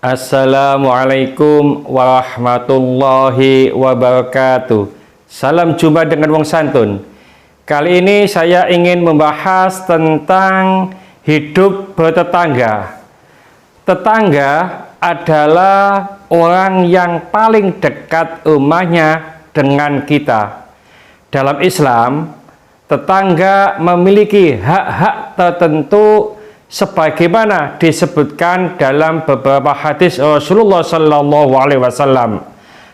Assalamualaikum warahmatullahi wabarakatuh. Salam jumpa dengan wong santun. Kali ini saya ingin membahas tentang hidup bertetangga. Tetangga adalah orang yang paling dekat rumahnya dengan kita. Dalam Islam, tetangga memiliki hak-hak tertentu sebagaimana disebutkan dalam beberapa hadis Rasulullah Sallallahu Alaihi Wasallam,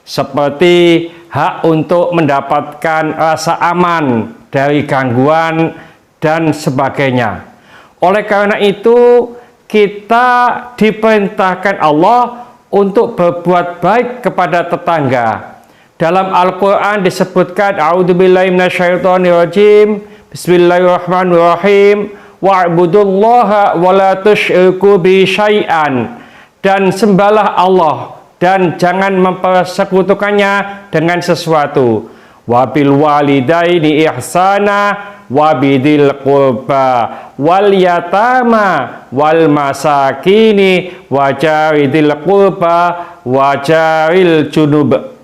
seperti hak untuk mendapatkan rasa aman dari gangguan dan sebagainya. Oleh karena itu, kita diperintahkan Allah untuk berbuat baik kepada tetangga. Dalam Al-Quran disebutkan, A'udzubillahi minasyaitonirrajim, Bismillahirrahmanirrahim, wa'budullaha wa la tusyriku bi syai'an, dan sembahlah Allah dan jangan mempersekutukannya dengan sesuatu. Wa bil walidaini ihsana wa bidil qurba wal yatama wal masakini wa jaridil qurba wa jaril junub,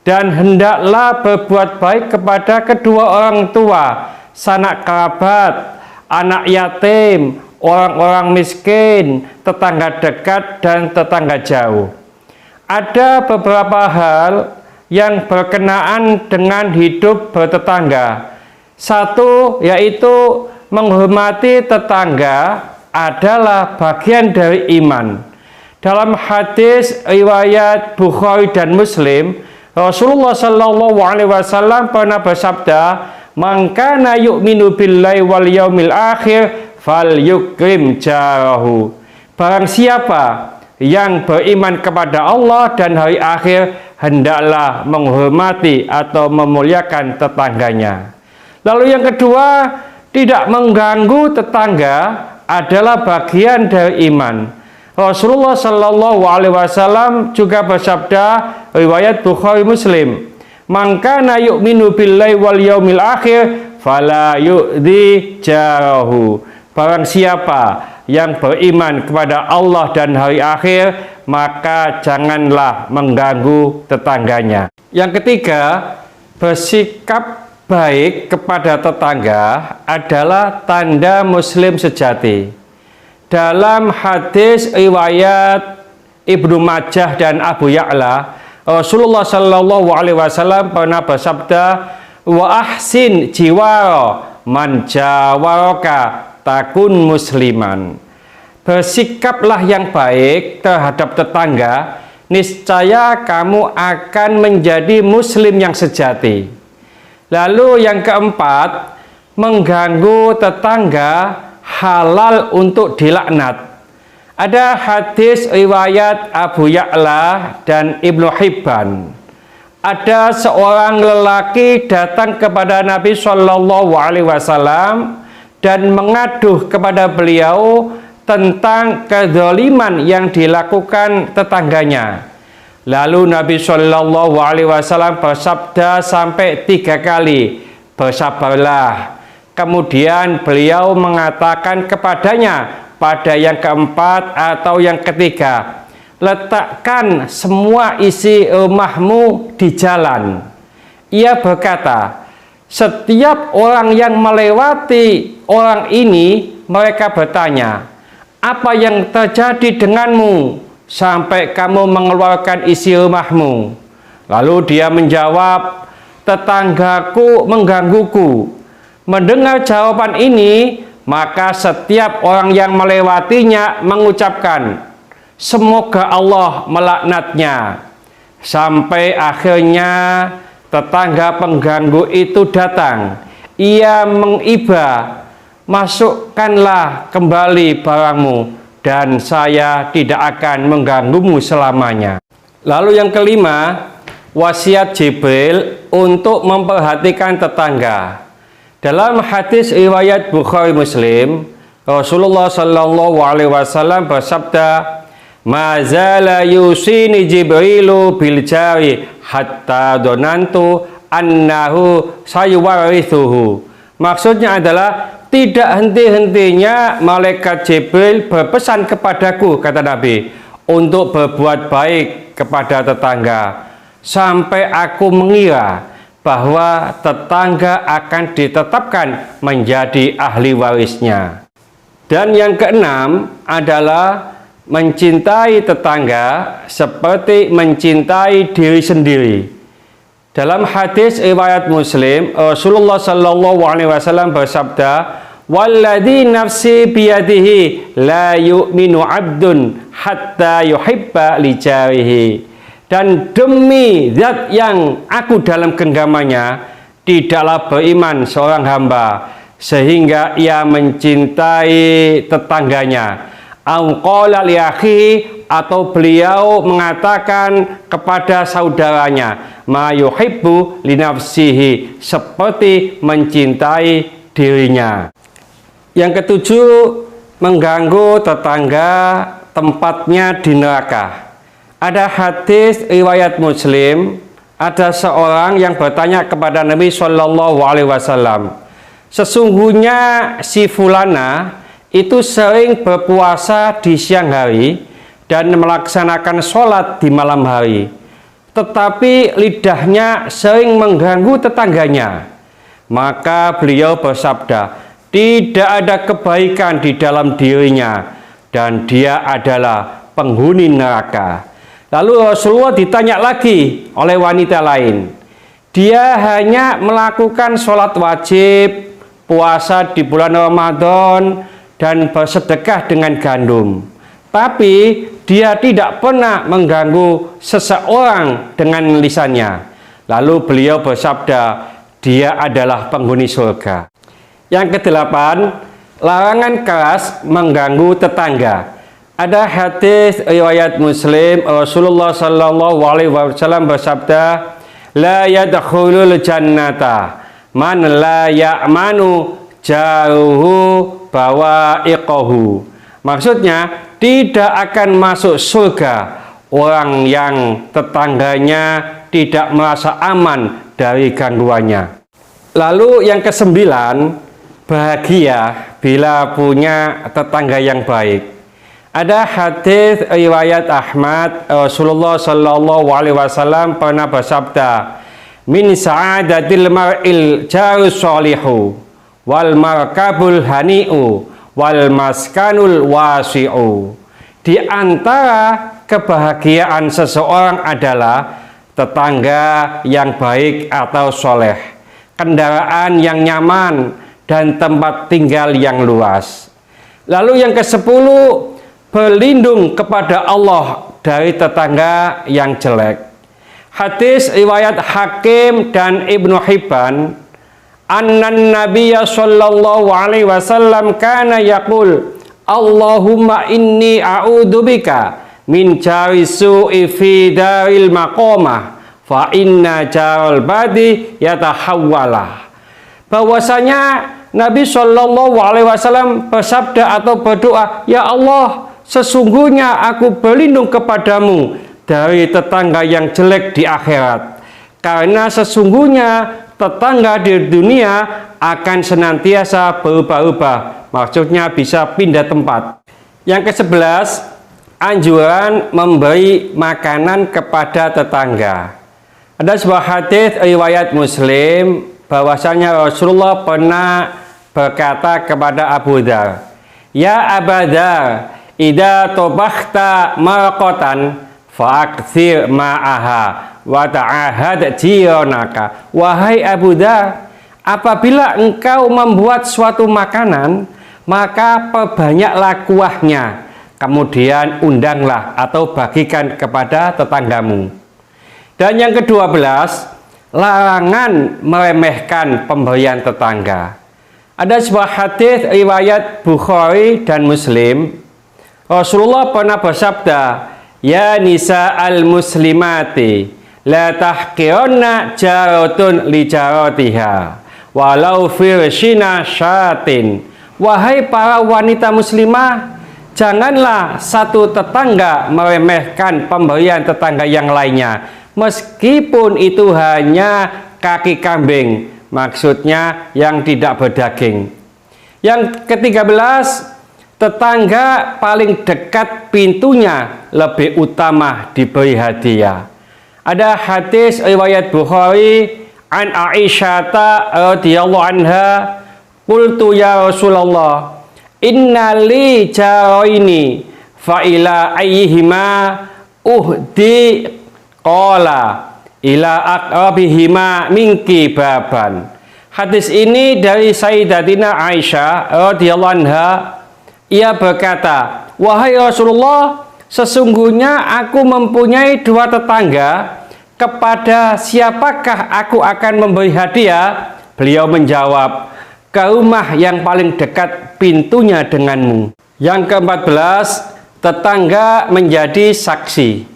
dan hendaklah berbuat baik kepada kedua orang tua, sanak kerabat, anak yatim, orang-orang miskin, tetangga dekat dan tetangga jauh. Ada beberapa hal yang berkenaan dengan hidup bertetangga. Satu, yaitu menghormati tetangga adalah bagian dari iman. Dalam hadis riwayat Bukhari dan Muslim, Rasulullah Shallallahu Alaihi Wasallam pernah bersabda, "Man kana yu'minu billahi wal yaumil akhir falyukrim jarahu." Barang siapa yang beriman kepada Allah dan hari akhir, hendaklah menghormati atau memuliakan tetangganya. Lalu yang kedua, tidak mengganggu tetangga adalah bagian dari iman. Rasulullah Shallallahu Alaihi Wasallam juga bersabda, riwayat Bukhari Muslim, "Man kana yu'minu billahi wal yaumil akhir fala yu'dhi jarahu." Barang siapa yang beriman kepada Allah dan hari akhir, maka janganlah mengganggu tetangganya. Yang ketiga, bersikap baik kepada tetangga adalah tanda muslim sejati. Dalam hadis riwayat Ibnu Majah dan Abu Ya'la, Rasulullah Shallallahu Alaihi Wasallam pernah bersabda, "Wa ahsin jiwaro man jawaraka takun musliman." Bersikaplah yang baik terhadap tetangga, niscaya kamu akan menjadi muslim yang sejati. Lalu yang keempat, mengganggu tetangga halal untuk dilaknat. Ada hadis riwayat Abu Ya'la dan Ibnu Hibban. Ada seorang lelaki datang kepada Nabi Shallallahu Alaihi Wasallam dan mengaduh kepada beliau tentang kezaliman yang dilakukan tetangganya. Lalu Nabi Shallallahu Alaihi Wasallam bersabda sampai 3 kali, "Bersabarlah." Kemudian beliau mengatakan kepadanya pada yang keempat atau yang ketiga, "Letakkan semua isi rumahmu di jalan." Ia berkata, setiap orang yang melewati orang ini, mereka bertanya, "Apa yang terjadi denganmu sampai kamu mengeluarkan isi rumahmu?" Lalu dia menjawab, "Tetanggaku menggangguku." Mendengar jawaban ini, maka setiap orang yang melewatinya mengucapkan, "Semoga Allah melaknatnya." Sampai akhirnya tetangga pengganggu itu datang. Ia mengibah, "Masukkanlah kembali barangmu dan saya tidak akan mengganggumu selamanya." Lalu yang kelima, wasiat Jibril untuk memperhatikan tetangga. Dalam hadis riwayat Bukhari Muslim, Rasulullah Shallallahu Alaihi Wasallam bersabda, "Ma zala yusini Jibrilu bil jari hatta donantu annahu sayuwarithuhu." Maksudnya adalah tidak henti-hentinya malaikat Jibril berpesan kepadaku, kata Nabi, untuk berbuat baik kepada tetangga, sampai aku mengira bahwa tetangga akan ditetapkan menjadi ahli warisnya. Dan yang keenam adalah mencintai tetangga seperti mencintai diri sendiri. Dalam hadis riwayat Muslim, Rasulullah Shallallahu Alaihi Wasallam bersabda, "Walladzi nafsi biyadihi la yu'minu 'abdun hatta yuhibba li jarihi." Dan demi zat yang aku dalam genggamannya, tidaklah beriman seorang hamba sehingga ia mencintai tetangganya. Au qala li akhihi, atau beliau mengatakan kepada saudaranya, ma yuhibbu li nafsihi, seperti mencintai dirinya. Yang ketujuh, mengganggu tetangga tempatnya di neraka. Ada hadis riwayat Muslim, ada seorang yang bertanya kepada Nabi Shallallahu Alaihi Wasallam, sesungguhnya si fulana itu sering berpuasa di siang hari dan melaksanakan sholat di malam hari, tetapi lidahnya sering mengganggu tetangganya. Maka beliau bersabda, tidak ada kebaikan di dalam dirinya dan dia adalah penghuni neraka. Lalu Rasulullah ditanya lagi oleh wanita lain, dia hanya melakukan sholat wajib, puasa di bulan Ramadan, dan bersedekah dengan gandum, tapi dia tidak pernah mengganggu seseorang dengan lisannya. Lalu beliau bersabda, dia adalah penghuni surga. Yang kedelapan, larangan keras mengganggu tetangga. Ada hadis riwayat Muslim, Rasulullah Shallallahu Alaihi Wasallam bersabda, la yadkhulul jannata man la ya'manu jaruhu bawa'iqahu. Maksudnya, tidak akan masuk surga orang yang tetangganya tidak merasa aman dari gangguannya. Lalu yang kesembilan, bahagia bila punya tetangga yang baik. Ada hadis riwayat Ahmad, Rasulullah Shallallahu Alaihi Wasallam pernah bersabda, min sa'adatil mar'il jarus sholihu wal markabul hani'u wal maskanul wasi'u. Di antara kebahagiaan seseorang adalah tetangga yang baik atau soleh, kendaraan yang nyaman, dan tempat tinggal yang luas. Lalu yang ke-10, berlindung kepada Allah dari tetangga yang jelek. Hadis riwayat Hakim dan Ibnu Hibban, annan nabiyya sallallahu alaihi wasallam kana yaqul, Allahumma inni a'udzubika min jari su'i fi daril maqamah fa inna jaral badi yatahawwalah. Bahwasanya Nabi Shallallahu Alaihi Wasallam bersabda atau berdoa, ya Allah, sesungguhnya aku berlindung kepadamu dari tetangga yang jelek di akhirat, karena sesungguhnya tetangga di dunia akan senantiasa berubah-ubah, maksudnya bisa pindah tempat. Yang ke-11, anjuran memberi makanan kepada tetangga. Ada sebuah hadis riwayat Muslim bahwasanya Rasulullah pernah berkata kepada Abu Dzar, ya Abu Dzar, idza tabakhta marqatan fa'aktsir ma'aha wa ta'ahad jiranaka. Wahai Abu Dzar, apabila engkau membuat suatu makanan, maka perbanyaklah kuahnya, kemudian undanglah atau bagikan kepada tetanggamu. Dan yang ke-12, larangan meremehkan pemberian tetangga. Ada sebuah hadis riwayat Bukhari dan Muslim, Rasulullah pernah bersabda, ya nisa al-muslimati, la tahqironna jaratun li jaratiha, walau firshina syatin. Wahai para wanita muslimah, janganlah satu tetangga meremehkan pemberian tetangga yang lainnya, meskipun itu hanya kaki kambing, maksudnya yang tidak berdaging. Yang ke-13, tetangga paling dekat pintunya lebih utama diberi hadiah. Ada hadis riwayat Bukhari an Aisyah radhiyallahu anha, qultu ya Rasulullah, inna li jaraini fa ila ayyihima uhdi, qala ila aqrabihima minki baban. Hadis ini dari Sayyidatina Aisyah radhiyallahu anha. Ia berkata, wahai Rasulullah, sesungguhnya aku mempunyai dua tetangga, kepada siapakah aku akan memberi hadiah? Beliau menjawab, ke rumah yang paling dekat pintunya denganmu. Yang ke-14, tetangga menjadi saksi.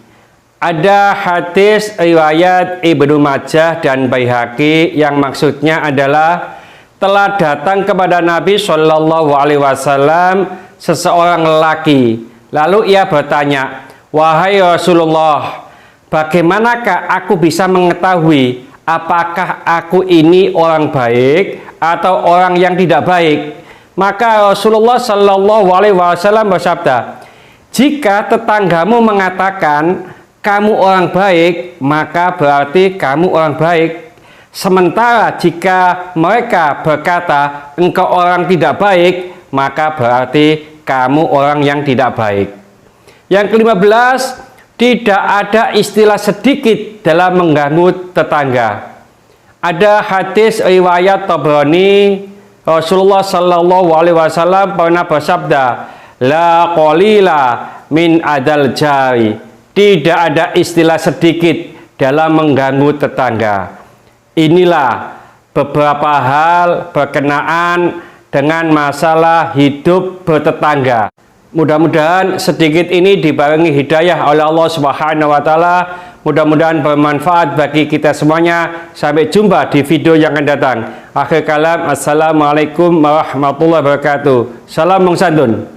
Ada hadis riwayat Ibnu Majah dan Baihaqi yang maksudnya adalah telah datang kepada Nabi Shallallahu Alaihi Wasallam seseorang lelaki. Lalu ia bertanya, wahai Rasulullah, bagaimanakah aku bisa mengetahui apakah aku ini orang baik atau orang yang tidak baik? Maka Rasulullah Shallallahu Alaihi Wasallam bersabda, jika tetanggamu mengatakan kamu orang baik, maka berarti kamu orang baik. Sementara jika mereka berkata engkau orang tidak baik, maka berarti kamu orang yang tidak baik. Yang ke-15, tidak ada istilah sedikit dalam mengganggu tetangga. Ada hadis riwayat Tabrani, Rasulullah Shallallahu Alaihi Wasallam pernah bersabda, la qalila min adal jari. Tidak ada istilah sedikit dalam mengganggu tetangga. Inilah beberapa hal berkenaan dengan masalah hidup bertetangga. Mudah-mudahan sedikit ini dibarengi hidayah oleh Allah Subhanahu wa Ta'ala. Mudah-mudahan bermanfaat bagi kita semuanya. Sampai jumpa di video yang akan datang. Akhir kalam, assalamualaikum warahmatullahi wabarakatuh. Salam Mung Santun.